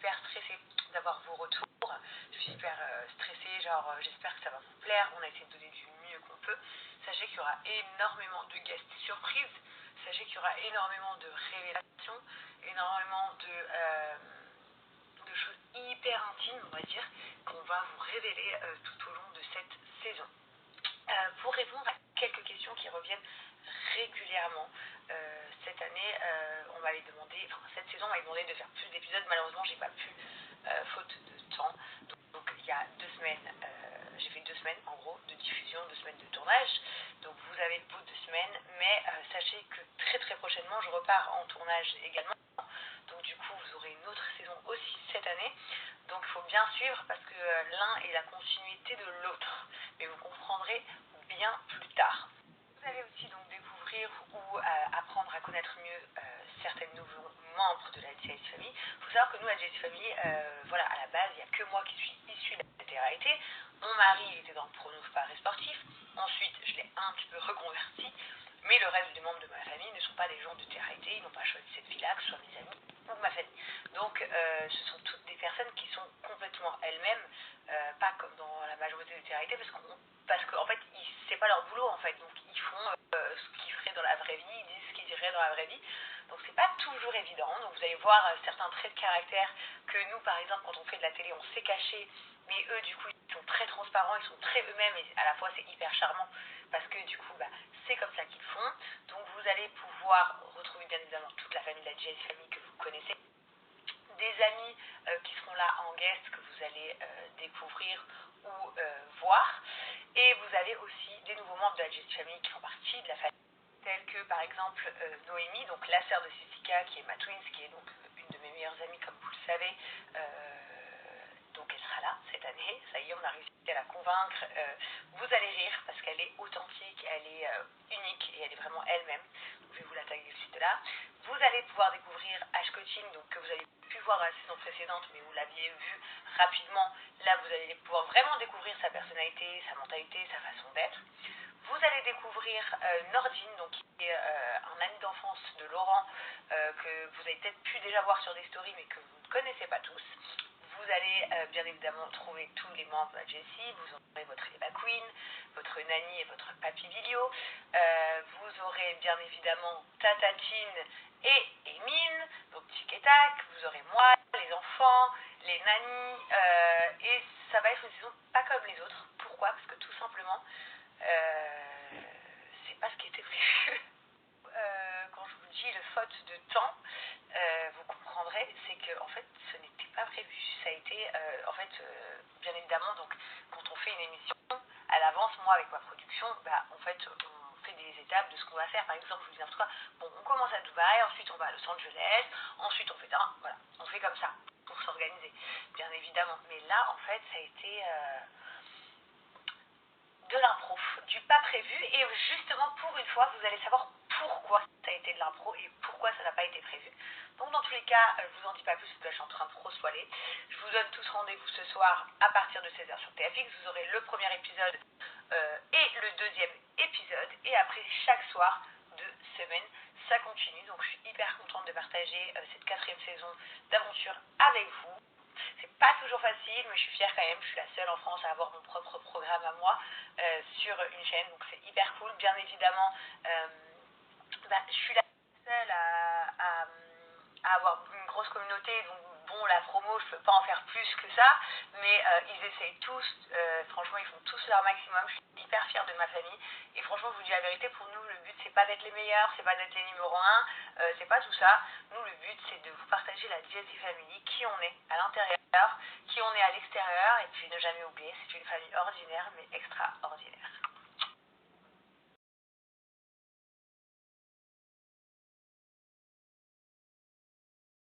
hyper stressée d'avoir vos retours. Je suis hyper stressée, genre j'espère que ça va vous plaire. On a essayé de donner du mieux qu'on peut. Sachez qu'il y aura énormément de guests surprises. Sachez qu'il y aura énormément de révélations, énormément de choses hyper intimes, on va dire, qu'on va vous révéler tout au long de cette saison. Pour répondre à quelques questions qui reviennent régulièrement, cette année, on m'avait demandé, cette saison, on m'avait demandé de faire plus d'épisodes. Malheureusement, j'ai pas pu, faute de temps. Donc il y a 2 semaines, j'ai fait 2 semaines en gros de diffusion, 2 semaines de tournage. Donc vous avez le bout de 2 semaines, mais sachez que très très prochainement, je repars en tournage également. Donc du coup, vous aurez une autre saison aussi cette année. Donc il faut bien suivre parce que l'un est la continuité de l'autre. Mais vous comprendrez bien plus tard. Vous allez aussi donc découvrir ou apprendre à connaître mieux certains nouveaux membres de la JS Family. Il faut savoir que nous, la JS Family, voilà, à la base, il n'y a que moi qui suis issue de la télé-réalité. Mon mari était dans le prono paris sportif. Ensuite, je l'ai un petit peu reconverti. Mais le reste des membres de ma famille ne sont pas des gens de télé-réalité. Ils n'ont pas choisi cette vie-là, que ce soit mes amis ou ma famille. Donc, ce sont toutes des personnes qui sont complètement elles-mêmes, pas comme dans la majorité des télé-réalités, parce qu'en fait, c'est pas leur boulot en fait. Donc, ils font ce qu'ils feraient dans la vraie vie, ils disent ce qu'ils diraient dans la vraie vie. Donc, c'est pas toujours évident. Donc, vous allez voir certains traits de caractère que nous, par exemple, quand on fait de la télé, on sait cacher. Mais eux, du coup, ils sont très transparents, ils sont très eux-mêmes et à la fois, c'est hyper charmant parce que du coup, c'est comme ça qu'ils font. Donc, vous allez pouvoir retrouver bien évidemment toute la famille de la JS Family que vous connaissez. Des amis qui seront là en guest que vous allez découvrir ou voir. Et vous avez aussi des nouveaux membres de la JS Family qui font partie de la famille, tels que par exemple Noémie, donc la sœur de Cécica, qui est ma twins, qui est donc une de mes meilleures amies, comme vous le savez. Donc elle sera là cette année, ça y est, on a réussi à la convaincre. Vous allez rire parce qu'elle est authentique, elle est unique et elle est vraiment elle-même. Je vais vous la taguer juste là. Vous allez pouvoir découvrir Ash Coaching, donc que vous avez pu voir dans la saison précédente, mais vous l'aviez vu rapidement. Là, vous allez pouvoir vraiment découvrir sa personnalité, sa mentalité, sa façon d'être. Vous allez découvrir Nordine, donc, qui est un ami d'enfance de Laurent, que vous avez peut-être pu déjà voir sur des stories, mais que vous ne connaissez pas tous. Vous allez bien évidemment trouver tous les membres de la Jessie. Vous aurez votre Eva Queen, votre Nani et votre Papy Bilio. Vous aurez bien évidemment Tatatine et Emine, donc Tic et Tac. Vous aurez moi, les enfants, les nannies. Et ça va être une saison pas comme les autres. Pourquoi? Parce que tout simplement, c'est pas ce qui était prévu. Quand je vous dis le faute de temps, vous comprendrez, c'est que en fait ce n'était pas prévu. Ça a été bien évidemment, donc quand on fait une émission à l'avance, moi avec ma production, en fait on fait des étapes de ce qu'on va faire. Par exemple, je vous dis n'importe quoi, bon, on commence à Dubaï, ensuite on va à Los Angeles, ensuite on fait ça, voilà, on fait comme ça pour s'organiser, bien évidemment. Mais là en fait ça a été de l'impro, du pas prévu, et justement pour une fois vous allez savoir pourquoi ça a été de l'impro et pourquoi ça n'a pas été prévu. Donc dans tous les cas, je vous en dis pas plus parce que là je suis en train de trop spoiler. Je vous donne tous rendez-vous ce soir à partir de 16h sur TFX. Vous aurez le premier épisode et le deuxième épisode, et après chaque soir de semaine ça continue. Donc je suis hyper contente de partager cette 4e saison d'aventure avec vous. C'est pas toujours facile, mais je suis fière quand même. Je suis la seule en France à avoir mon propre programme à moi sur une chaîne, donc c'est hyper cool. Bien évidemment, je suis la seule à avoir une grosse communauté, donc bon, la promo, je peux pas en faire plus que ça, mais ils essayent tous, franchement, ils font tous leur maximum. Je suis hyper fière de ma famille, et franchement, je vous dis la vérité, pour nous, le but, c'est pas d'être les meilleurs, c'est pas d'être les numéro 1, c'est pas tout ça. Nous, le but, c'est de vous partager la JS Family, qui on est à l'intérieur, qui on est à l'extérieur, et puis ne jamais oublier, c'est une famille ordinaire, mais extraordinaire.